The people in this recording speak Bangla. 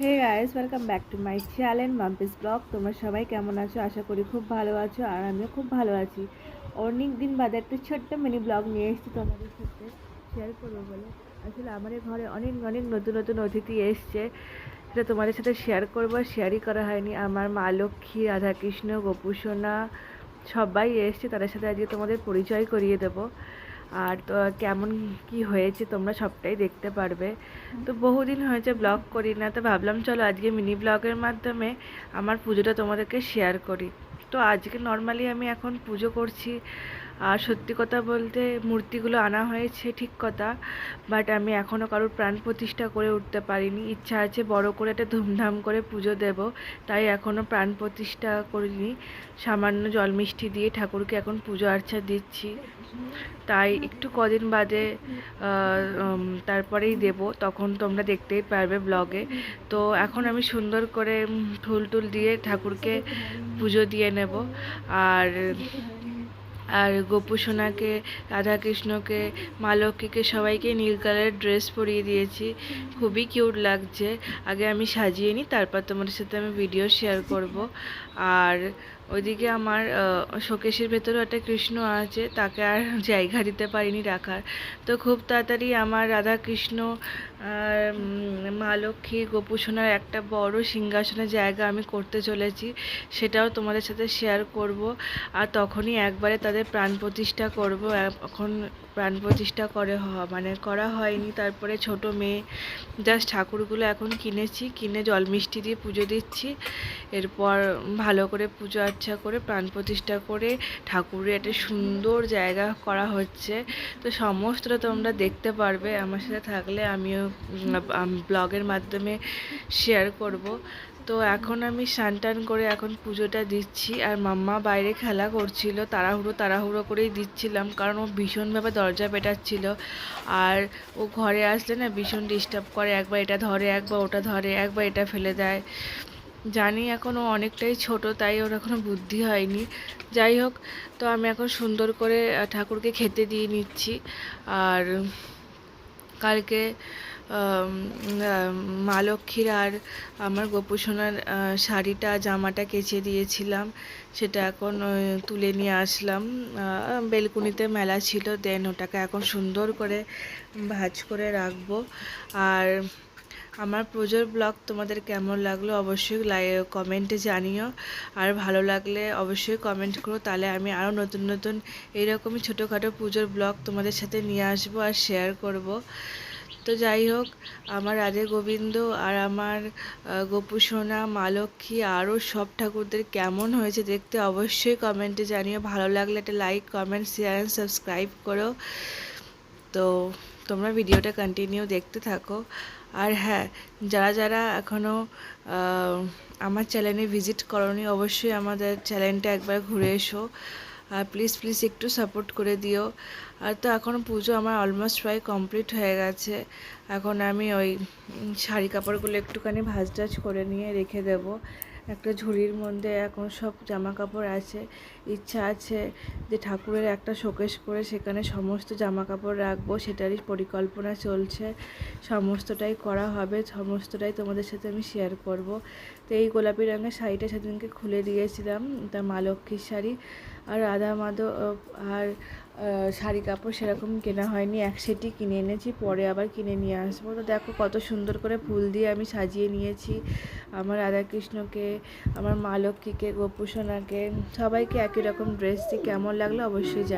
Hey guys, welcome back to my channel Mampi's blog. তোমরা সবাই কেমন আছো? আশা করি খুব ভালো আছো, আর আমিও খুব ভালো আছি। অনেক দিন বাদে একটা ছোট্ট মিনি ব্লগ নিয়ে এসেছি তোমাদের সাথে শেয়ার করবো বলে। আসলে আমাদের ঘরে অনেক অনেক নতুন নতুন অতিথি এসছে, সেটা তোমাদের সাথে শেয়ার করবো। শেয়ারই করা হয়নি। আমার মা লক্ষ্মী, রাধাকৃষ্ণ, গোপুসোনা সবাই এসছে, তাদের সাথে আজকে তোমাদের পরিচয় করিয়ে দেবো। আর তো কেমন কি হয়েছে তোমরা সবটাই দেখতে পারবে। তো বহুদিন হয়েছে ব্লগ করি না, তো ভাবলাম চলো আজকে মিনি ব্লগের মাধ্যমে আমার পুজোটা তোমাদেরকে শেয়ার করি। তো আজকে নর্মালি আমি এখন পুজো করছি। আর সত্যি কথা বলতে মূর্তিগুলো আনা হয়েছে ঠিক কথা, বাট আমি এখনও কারোর প্রাণ প্রতিষ্ঠা করে উঠতে পারিনি। ইচ্ছা আছে বড় করে একটা ধুমধাম করে পুজো দেব, তাই এখনও প্রাণ প্রতিষ্ঠা করিনি। সামান্য জল মিষ্টি দিয়ে ঠাকুরকে এখন পুজো আর্চা দিচ্ছি, তাই একটু কদিন বাদে তারপরেই দেব, তখন তোমরা দেখতেই পারবে ব্লগে। তো এখন আমি সুন্দর করে ফুল টুল দিয়ে ঠাকুরকে পুজো দিয়ে নেব। আর আর গোপু সোনাকে, রাধাকৃষ্ণকে, মা লক্ষ্মীকে সবাইকে নীল কালারের ড্রেস পরিয়ে দিয়েছি। খুবই কিউট লাগছে। আগে আমি সাজিয়ে নিই, তারপর তোমাদের সাথে আমি ভিডিও শেয়ার করব। আর ওইদিকে আমার শোকেশের ভেতরেও একটা কৃষ্ণ আছে, তাকে আর জায়গা দিতে পারিনি রাখার। তো খুব তাড়াতাড়ি আমার রাধাকৃষ্ণ আর মা লক্ষ্মী, গোপু সোনার একটা বড় সিংহাসনের জায়গা আমি করতে চলেছি, সেটাও তোমাদের সাথে শেয়ার করব। আর তখনই একবারে তাদের প্রাণ প্রতিষ্ঠা করব। এখন প্রাণ প্রতিষ্ঠা করা হয়নি। তারপরে ছোট মেয়ে জাস্ট ঠাকুরগুলো এখন কিনে জল মিষ্টি দিয়ে পুজো দিচ্ছি। এরপর ভালো করে পুজো আর্চা করে প্রাণ প্রতিষ্ঠা করে ঠাকুরের একটা সুন্দর জায়গা করা হচ্ছে। তো সমস্তটা তোমরা দেখতে পারবে আমার সাথে থাকলে, আমিও ব্লগের মাধ্যমে শেয়ার করব। তো এখন আমি স্নান করে এখন পুজোটা দিচ্ছি। আর মাম্মা বাইরে খেলা করছিল, তাড়াহুড়ো করেই দিচ্ছিলাম, কারণ ও ভীষণভাবে দরজা পেটাচ্ছিল। আর ও ঘরে আসলে না ভীষণ ডিস্টার্ব করে, একবার এটা ধরে, একবার ওটা ধরে, একবার এটা ফেলে দেয়। জানি এখন ও অনেকটাই ছোট, তাই ওর এখনও বুদ্ধি হয়নি। যাই হোক, তো আমি এখন সুন্দর করে ঠাকুরকে খেতে দিয়ে নিচ্ছি। আর কালকে মা লক্ষ্মীর আর আমার গোপুসোনার শাড়িটা জামাটা কেচে দিয়েছিলাম, সেটা এখন তুলে নিয়ে আসলাম। বেলকুনিতে মেলা ছিল, দেন ওটাকে এখন সুন্দর করে ভাঁজ করে রাখবো। আর আমার পুজোর ব্লগ তোমাদের কেমন লাগলো অবশ্যই কমেন্টে জানিও। আর ভালো লাগলে অবশ্যই কমেন্ট করো, তাহলে আমি আরও নতুন নতুন এইরকমই ছোটোখাটো পুজোর ব্লগ তোমাদের সাথে নিয়ে আসবো আর শেয়ার করব। তো যাই হোক, আমার রাধে গোবিন্দ আর আমার গোপু সোনা, মা লক্ষ্মী আরও সব ঠাকুরদের কেমন হয়েছে দেখতে অবশ্যই কমেন্টে জানিও। ভালো লাগলে একটা like, comment, share and subscribe করো। তো তোমরা ভিডিওটা কন্টিনিউ দেখতে থাকো। আর হ্যাঁ, যারা যারা এখনও আমার চ্যানেলে ভিজিট করোনি, অবশ্যই আমাদের চ্যানেলটা একবার ঘুরে এসো। আর প্লিজ প্লিজ একটু সাপোর্ট করে দিও। আর তো এখন পুজো আমার অলমোস্ট প্রায় কমপ্লিট হয়ে গেছে। এখন আমি ওই শাড়ি কাপড়গুলো একটুখানি ভাঁজ টাজ করে নিয়ে রেখে দেবো একটা ঝুড়ির মধ্যে। এখন সব জামা কাপড় আছে। ইচ্ছা আছে যে ঠাকুরের একটা শোকেস করে সেখানে সমস্ত জামা কাপড় রাখবো, সেটারই পরিকল্পনা চলছে। সমস্তটাই করা হবে, সমস্তটাই তোমাদের সাথে আমি শেয়ার করব। তো এই গোলাপি রঙের শাড়িটা সেদিনকে খুলে দিয়েছিলাম, তা মা লক্ষ্মীর শাড়ি। আর রাধা মাধব আর শাড়ি কাপড় সেরকম কেনা হয়নি, এক সেটই কিনে এনেছি, পরে আবার কিনে নিয়ে আসবো। তো দেখো কত সুন্দর করে ফুল দিয়ে আমি সাজিয়ে নিয়েছি আমার রাধাকৃষ্ণকে, আমার মা লক্ষ্মীকে, গোপু সোনাকে, সবাইকে একই রকম ড্রেস দিয়ে। কেমন লাগলো অবশ্যই জানি।